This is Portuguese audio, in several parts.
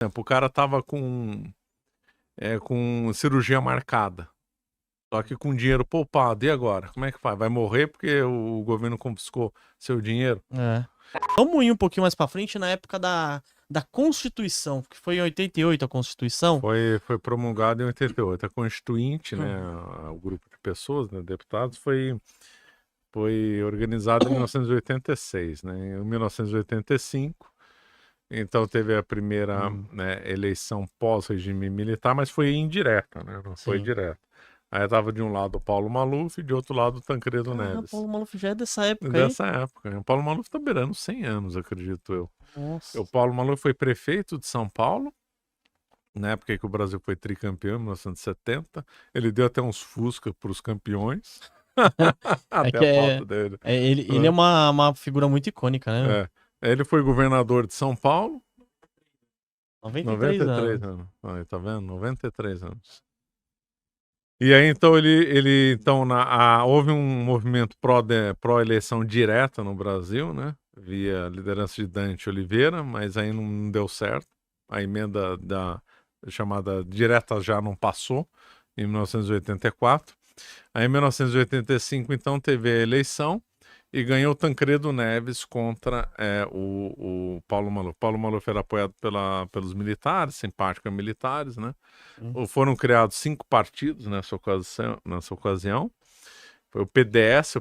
exemplo, o cara tava com cirurgia marcada, só que com dinheiro poupado. E agora? Como é que faz? Vai morrer porque o governo confiscou seu dinheiro? É. Vamos ir um pouquinho mais pra frente na época da Constituição, que foi em 88 a Constituição. Foi promulgado em 88. A Constituinte, né, Uhum. o grupo de pessoas, né, deputados, foi organizado em 1986, né? Em 1985, então teve a primeira, né, eleição pós-regime militar, mas foi indireta, né? Não foi Sim. direta. Aí tava de um lado o Paulo Maluf e de outro lado o Tancredo Ah, Neves. Paulo Maluf já é dessa época aí? Dessa época, né? O Paulo Maluf tá beirando 100 anos, acredito eu. O Nossa. Paulo Maluf foi prefeito de São Paulo, na época que o Brasil foi tricampeão, em 1970. Ele deu até uns Fusca para os campeões. É Até que a foto dele. ele é uma figura muito icônica, né? É. Ele foi governador de São Paulo, 93 93 anos. anos. Aí, tá vendo? 93 anos. E aí, então, então, houve um movimento pró-eleição direta no Brasil, né? Via liderança de Dante Oliveira, mas aí não deu certo. A emenda chamada direta já não passou, em 1984. Aí, em 1985, então, teve a eleição e ganhou Tancredo Neves contra o Paulo Maluf. Paulo Maluf era apoiado pelos militares, simpático a militares, né? Foram criados 5 partidos nessa ocasião. Foi o PDS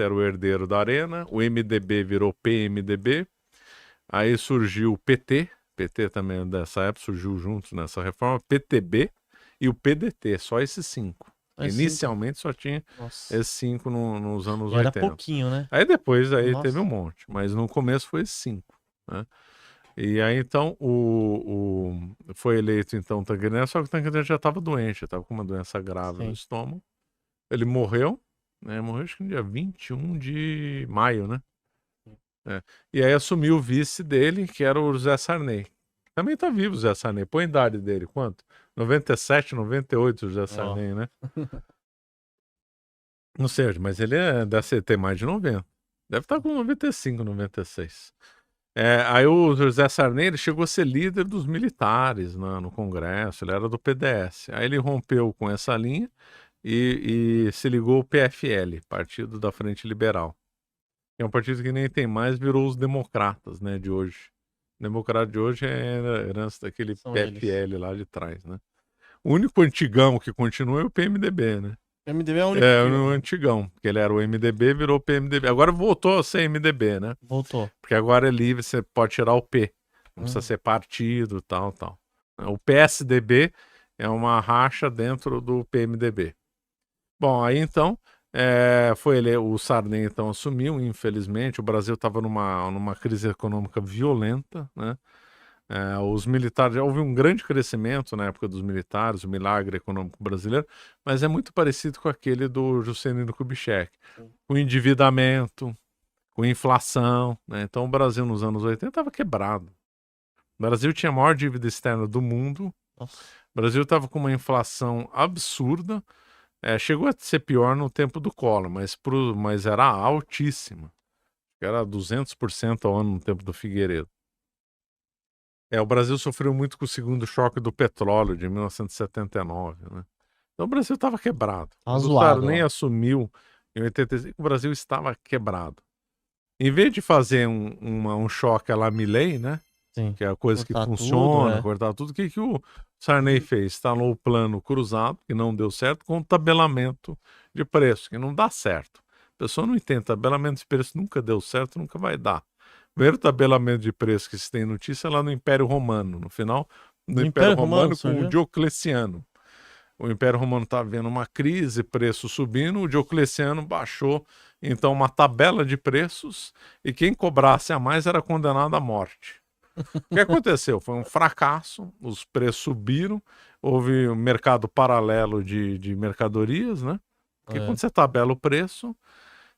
era o herdeiro da Arena, o MDB virou PMDB, aí surgiu o PT também dessa época, surgiu junto nessa reforma, PTB e o PDT, só esses 5. Inicialmente só tinha esses 5 nos anos 80. Era pouquinho, né? Aí depois teve um monte, mas no começo foi esses 5, né? E aí então foi eleito então o Tancredo Neves, só que o Tancredo já estava doente, já estava com uma doença grave no estômago. Ele morreu, né? Morreu acho que no dia 21 de maio, né? E aí assumiu o vice dele, que era o José Sarney. Também tá vivo o José Sarney. Põe a idade dele, quanto? 97, 98 o José Sarney, né? Não sei, mas ele deve ter mais de 90. Deve estar com 95, 96. Aí o José Sarney ele chegou a ser líder dos militares, né, no Congresso, ele era do PDS. Aí ele rompeu com essa linha e se ligou ao PFL, Partido da Frente Liberal. É um partido que nem tem mais, virou os democratas, né, de hoje. O democrata de hoje é herança daquele PFL lá de trás, né? O único antigão que continua é o PMDB, né? O MDB é o único o antigão, porque ele era o MDB, virou o PMDB. Agora voltou a ser MDB, né? Voltou. Porque agora é livre, você pode tirar o P. Não precisa ser partido, tal. O PSDB é uma racha dentro do PMDB. Bom, aí então, o Sarney então assumiu, infelizmente, o Brasil estava numa crise econômica violenta, né? Os militares, já houve um grande crescimento na época dos militares, o milagre econômico brasileiro, mas é muito parecido com aquele do Juscelino Kubitschek, com endividamento, com inflação, né? Então o Brasil nos anos 80 estava quebrado. O Brasil tinha a maior dívida externa do mundo, o Brasil estava com uma inflação absurda, chegou a ser pior no tempo do Collor, mas era altíssima, era 200% ao ano no tempo do Figueiredo. O Brasil sofreu muito com o segundo choque do petróleo de 1979, né? Então o Brasil estava quebrado. Quando o Sarney assumiu em 85, o Brasil estava quebrado. Em vez de fazer um choque à la Milei, né? Sim. Que é a coisa que Cortar funciona, tudo, cortar tudo, o que o Sarney fez? Instalou o plano cruzado, que não deu certo, com o tabelamento de preço, que não dá certo. A pessoa não entende, tabelamento de preço nunca deu certo, nunca vai dar. O primeiro tabelamento de preço que se tem notícia é lá no Império Romano, no final do Império Romano com o Diocleciano. O Império Romano estava vendo uma crise, preço subindo, o Diocleciano baixou então uma tabela de preços e quem cobrasse a mais era condenado à morte. O que aconteceu? Foi um fracasso, os preços subiram, houve um mercado paralelo de mercadorias, né? Porque quando você tabela o preço,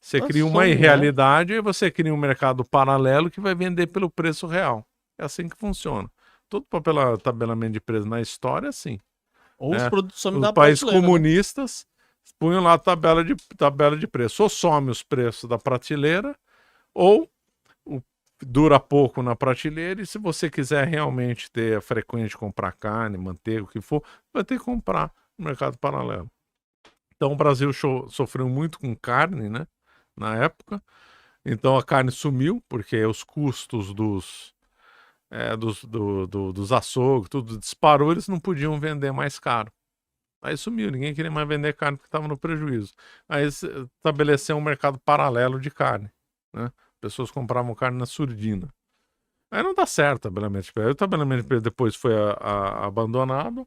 você cria uma irrealidade e você cria um mercado paralelo que vai vender pelo preço real. É assim que funciona. Todo tabelamento de preço na história é assim. Ou os produtos somem da Os países prateleira, comunistas punham lá tabela de preço. Ou some os preços da prateleira, ou dura pouco na prateleira, e se você quiser realmente ter a frequência de comprar carne, manteiga, o que for, vai ter que comprar no mercado paralelo. Então o Brasil sofreu muito com carne, né, na época. Então a carne sumiu, porque os custos dos açougues, tudo disparou, eles não podiam vender mais caro. Aí sumiu, ninguém queria mais vender carne porque estava no prejuízo. Aí estabeleceu um mercado paralelo de carne, né? Pessoas compravam carne na surdina. Aí não dá certo o tabelamento de preço. Aí o tabelamento de preço depois foi abandonado.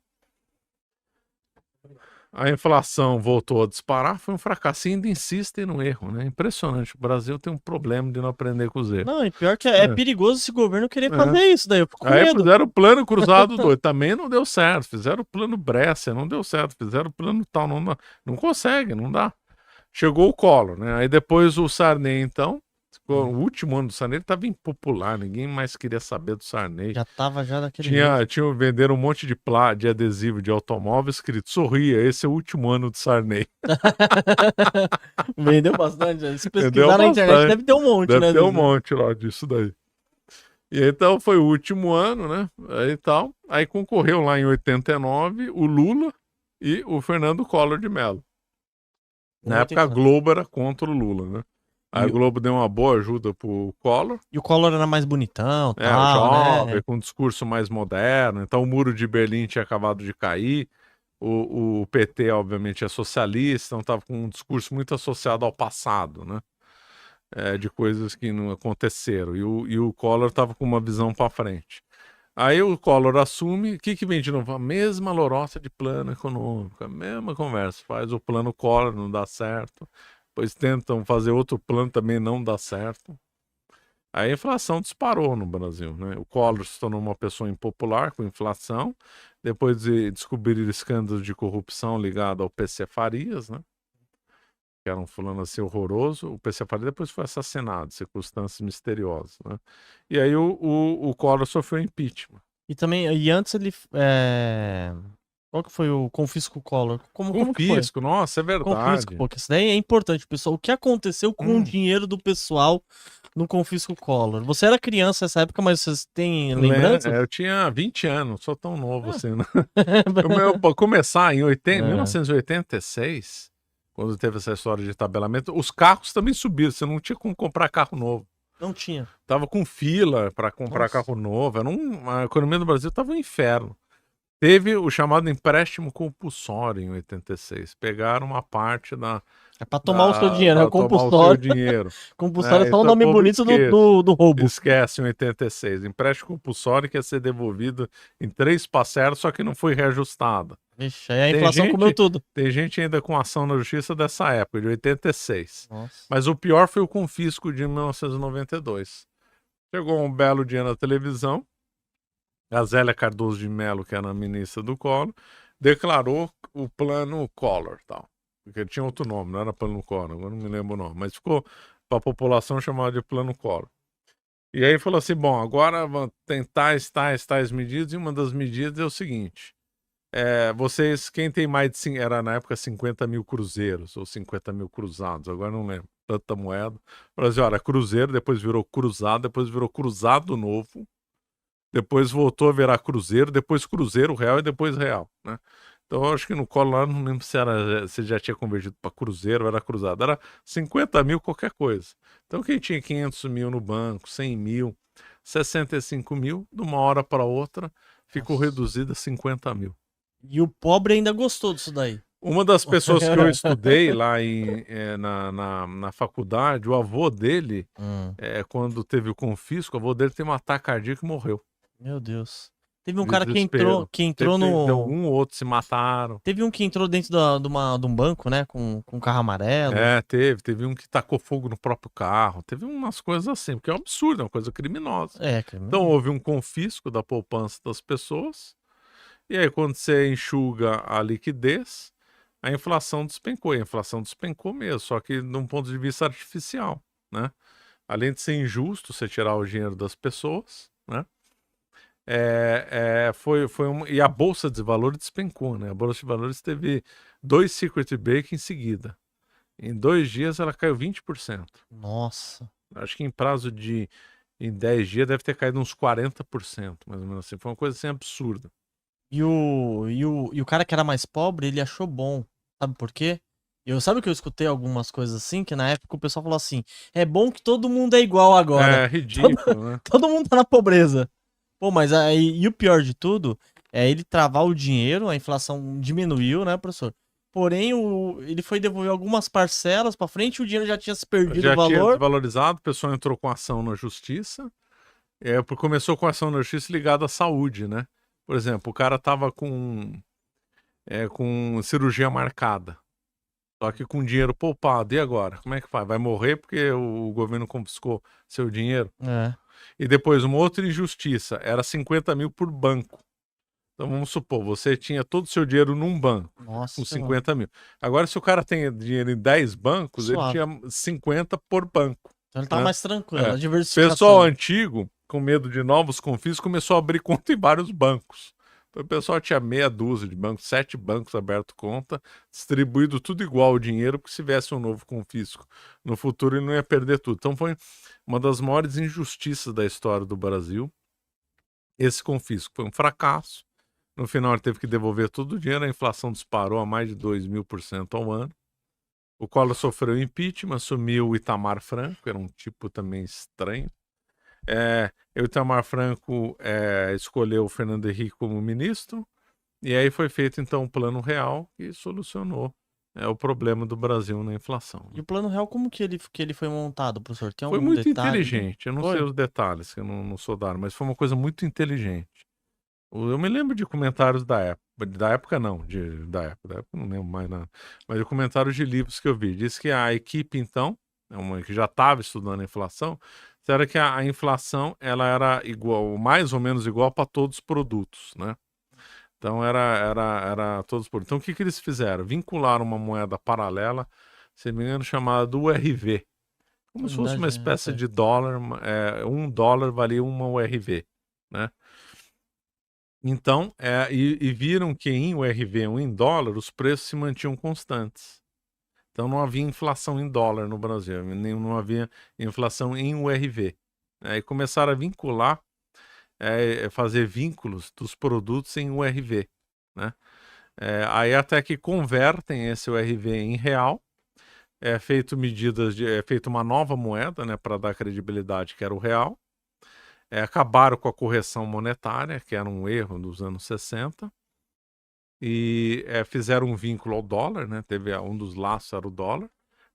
A inflação voltou a disparar, foi um fracasso. E ainda insistem no erro, né? Impressionante. O Brasil tem um problema de não aprender com os erros. Não, e pior que é perigoso esse governo querer fazer isso, daí eu fico com Aí medo. fizeram o plano cruzado 2, também não deu certo. Fizeram o plano Brescia, não deu certo. Fizeram o plano tal, não consegue, não dá. Chegou o Collor, né? Aí depois o Sarney, então, o último ano do Sarney, ele estava impopular, ninguém mais queria saber do Sarney. Já tava já daquele jeito. Venderam um monte de adesivo de automóvel escrito: sorria, esse é o último ano do Sarney. Vendeu bastante. Se pesquisar Vendeu na internet, bastante. deve ter um monte, né? Deve ter um monte lá disso daí. E então foi o último ano, né? Aí tal. Aí concorreu lá em 89 o Lula e o Fernando Collor de Mello. Na época a Globo era contra o Lula, né? Aí a Globo deu uma boa ajuda pro Collor. E o Collor era mais bonitão, tal, jovem, né? com um discurso mais moderno. Então o Muro de Berlim tinha acabado de cair. O PT, obviamente, é socialista, então estava com um discurso muito associado ao passado, né? De coisas que não aconteceram. E o Collor estava com uma visão para frente. Aí o Collor assume, o que vem de novo? A mesma lorota de plano econômico, a mesma conversa. Faz o plano Collor, não dá certo. Depois tentam fazer outro plano, também não dá certo. Aí a inflação disparou no Brasil, né? O Collor se tornou uma pessoa impopular com inflação. Depois de descobrir escândalos de corrupção ligado ao PC Farias, né? Que era um fulano assim horroroso. O PC Farias depois foi assassinado, circunstâncias misteriosas, né? E aí o Collor sofreu impeachment. E antes ele... Qual que foi o confisco Collor? Como que foi? Confisco, nossa, é verdade. Confisco, porque isso daí é importante, pessoal. O que aconteceu com o dinheiro do pessoal no confisco Collor? Você era criança nessa época, mas vocês têm lembrança? Eu tinha 20 anos, sou tão novo assim, né? Para começar, em 1986, quando teve essa história de tabelamento, os carros também subiram, você não tinha como comprar carro novo. Não tinha. Tava com fila para comprar carro novo, a economia do Brasil tava um inferno. Teve o chamado empréstimo compulsório em 86. Pegaram uma parte da... É pra tomar o seu dinheiro, é o compulsório. Tomar o seu dinheiro. Compulsório é só um nome bonito do roubo. Esquece em 86. Empréstimo compulsório que ia ser devolvido em 3 parcelas, só que não foi reajustado. Vixe, aí a inflação comeu tudo. Tem gente ainda com ação na justiça dessa época, de 86. Nossa. Mas o pior foi o confisco de 1992. Chegou um belo dia na televisão, a Zélia Cardoso de Mello, que era a ministra do Collor, declarou o plano Collor, tal. Porque tinha outro nome, não era plano Collor, agora não me lembro o nome, mas ficou para a população chamado de plano Collor. E aí falou assim, bom, agora vão tentar tais medidas, e uma das medidas é o seguinte, vocês, quem tem mais de, era na época 50 mil cruzeiros, ou 50 mil cruzados, agora não lembro, tanta moeda. O Brasil era cruzeiro, depois virou cruzado, depois virou cruzado novo, depois voltou a virar cruzeiro, depois cruzeiro real e depois real, né? Então eu acho que no Collor lá, não lembro se já tinha convertido para cruzeiro ou era cruzado, era 50 mil qualquer coisa. Então quem tinha 500 mil no banco, 100 mil, 65 mil, de uma hora para outra, ficou reduzido a 50 mil. E o pobre ainda gostou disso daí. Uma das pessoas que eu estudei lá na faculdade, o avô dele, quando teve o confisco, o avô dele teve um ataque cardíaco e morreu. Meu Deus. Teve um cara que entrou no... Um ou outro se mataram. Teve um que entrou dentro de um banco, né? Com um carro amarelo. Teve um que tacou fogo no próprio carro. Teve umas coisas assim, porque é um absurdo, é uma coisa criminosa. Criminoso. Então houve um confisco da poupança das pessoas. E aí quando você enxuga a liquidez, a inflação despencou. E a inflação despencou mesmo, só que de um ponto de vista artificial, né? Além de ser injusto você tirar o dinheiro das pessoas, né? E a Bolsa de Valores despencou, né? A Bolsa de Valores teve 2 circuit break em seguida. Em 2 dias ela caiu 20%. Nossa. Acho que em prazo de em 10 dias deve ter caído uns 40%, mais ou menos assim. Foi uma coisa assim absurda. E o cara que era mais pobre, ele achou bom. Sabe por quê? Sabe que eu escutei algumas coisas assim, que na época o pessoal falou assim, é bom que todo mundo é igual agora. É ridículo, né? Todo mundo tá na pobreza. Pô, mas aí, e o pior de tudo, é ele travar o dinheiro, a inflação diminuiu, né, professor? Porém, ele foi devolver algumas parcelas pra frente, o dinheiro já tinha se perdido o Já tinha valor. desvalorizado, o pessoal entrou com ação na justiça. Começou com ação na justiça ligada à saúde, né? Por exemplo, o cara tava com cirurgia marcada. Só que com dinheiro poupado. E agora? Como é que faz? Vai morrer porque o governo confiscou seu dinheiro? É. E depois, uma outra injustiça. Era 50 mil por banco. Então, vamos supor, você tinha todo o seu dinheiro num banco, Nossa, com 50 mil. Agora, se o cara tem dinheiro em 10 bancos, suave. ele tinha 50 por banco. Então ele tá né? mais tranquilo, a O diversificação. pessoal antigo, com medo de novos confiscos, começou a abrir conta em vários bancos. Então, o pessoal tinha meia dúzia de bancos, 7 bancos aberto conta, distribuído tudo igual o dinheiro, porque se tivesse um novo confisco no futuro, ele não ia perder tudo. Então, foi uma das maiores injustiças da história do Brasil. Esse confisco foi um fracasso. No final, ele teve que devolver todo o dinheiro, a inflação disparou a mais de 2.000% ao ano. O Collor sofreu impeachment, assumiu o Itamar Franco, era um tipo também estranho. O Itamar Franco escolheu o Fernando Henrique como ministro, e aí foi feito então o Plano Real, que solucionou o problema do Brasil na inflação. E o Plano Real, como que ele foi montado, professor? Tem Foi algum muito detalhe? inteligente, eu não sei os detalhes, que eu não sou da área, mas foi uma coisa muito inteligente. Eu me lembro de comentários da época não, da época não lembro mais nada, mas de comentários de livros que eu vi. Diz que a equipe, então, uma que já estava estudando a inflação, era que a inflação ela era igual, mais ou menos igual para todos os produtos, né? Então era todos os produtos. Então o que eles fizeram? Vincularam uma moeda paralela, se não me engano, chamada URV. Como se fosse uma espécie de dólar, $1 valia uma URV, né? Então, e viram que em URV ou em dólar, os preços se mantinham constantes. Então não havia inflação em dólar no Brasil, nem não havia inflação em URV. E começaram a vincular, fazer vínculos dos produtos em URV. Né? Aí até que convertem esse URV em real, é feito uma nova moeda, né, para dar credibilidade, que era o real. Acabaram com a correção monetária, que era um erro dos anos 60, e fizeram um vínculo ao dólar, né? Teve um dos laços era o dólar.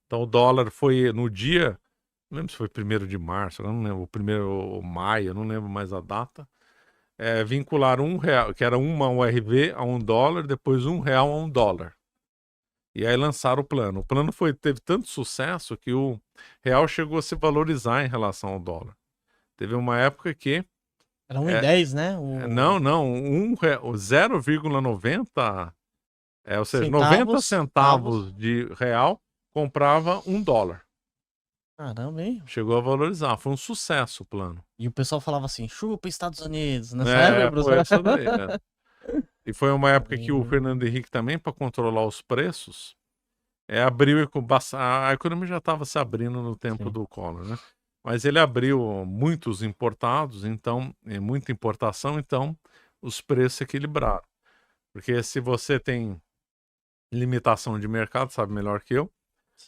Então o dólar foi no dia, não lembro se foi 1º de março, eu não lembro, o 1º de maio, eu não lembro mais a data. Vincularam R$1, que era uma URV a $1, depois R$1 a $1. E aí lançaram o plano. O plano teve tanto sucesso que o real chegou a se valorizar em relação ao dólar. Teve uma época que... Era 1,10, né? Não, 0,90, ou seja, centavos, 90 centavos de real comprava $1. Caramba, hein? Chegou a valorizar, foi um sucesso o plano. E o pessoal falava assim, chupa Estados Unidos, nessa época, foi essa daí, E foi uma época que o Fernando Henrique também, para controlar os preços, abriu, a economia já estava se abrindo no tempo do Collor, né? Mas ele abriu muitos importados, então, muita importação, então os preços se equilibraram. Porque se você tem limitação de mercado, sabe melhor que eu,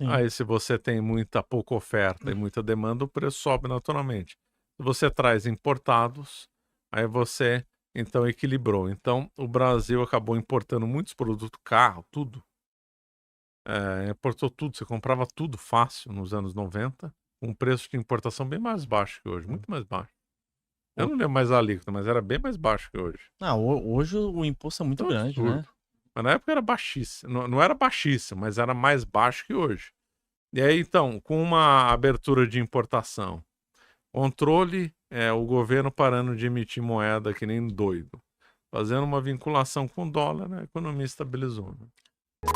aí se você tem pouca oferta e muita demanda, o preço sobe naturalmente. Se você traz importados, aí você, então, equilibrou. Então, o Brasil acabou importando muitos produtos, carro, tudo. Importou tudo, você comprava tudo fácil nos anos 90, com um preço de importação bem mais baixo que hoje, muito mais baixo. Eu não lembro mais a alíquota, mas era bem mais baixo que hoje. Hoje o imposto é muito grande, absurdo, né? Mas na época era baixíssimo. Não era baixíssimo, mas era mais baixo que hoje. E aí, então, com uma abertura de importação, controle, o governo parando de emitir moeda que nem doido, fazendo uma vinculação com o dólar, né, a economia estabilizou. Né?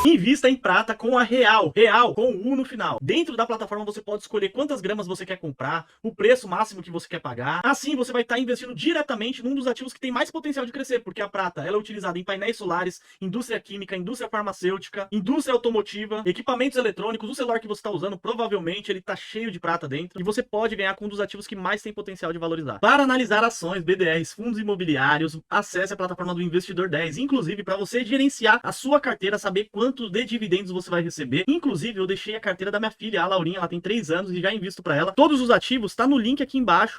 Invista em prata com a Real com U no final. Dentro da plataforma você pode escolher quantas gramas você quer comprar, o preço máximo que você quer pagar. Assim você vai estar investindo diretamente num dos ativos que tem mais potencial de crescer, porque a prata ela é utilizada em painéis solares, indústria química, indústria farmacêutica, indústria automotiva, equipamentos eletrônicos. O celular que você está usando provavelmente ele está cheio de prata dentro e você pode ganhar com um dos ativos que mais tem potencial de valorizar. Para analisar ações, BDRs, fundos imobiliários, acesse a plataforma do Investidor 10, inclusive para você gerenciar a sua carteira, saber quanto de dividendos você vai receber. Inclusive, eu deixei a carteira da minha filha, a Laurinha, ela tem 3 anos e já invisto para ela. Todos os ativos tá no link aqui embaixo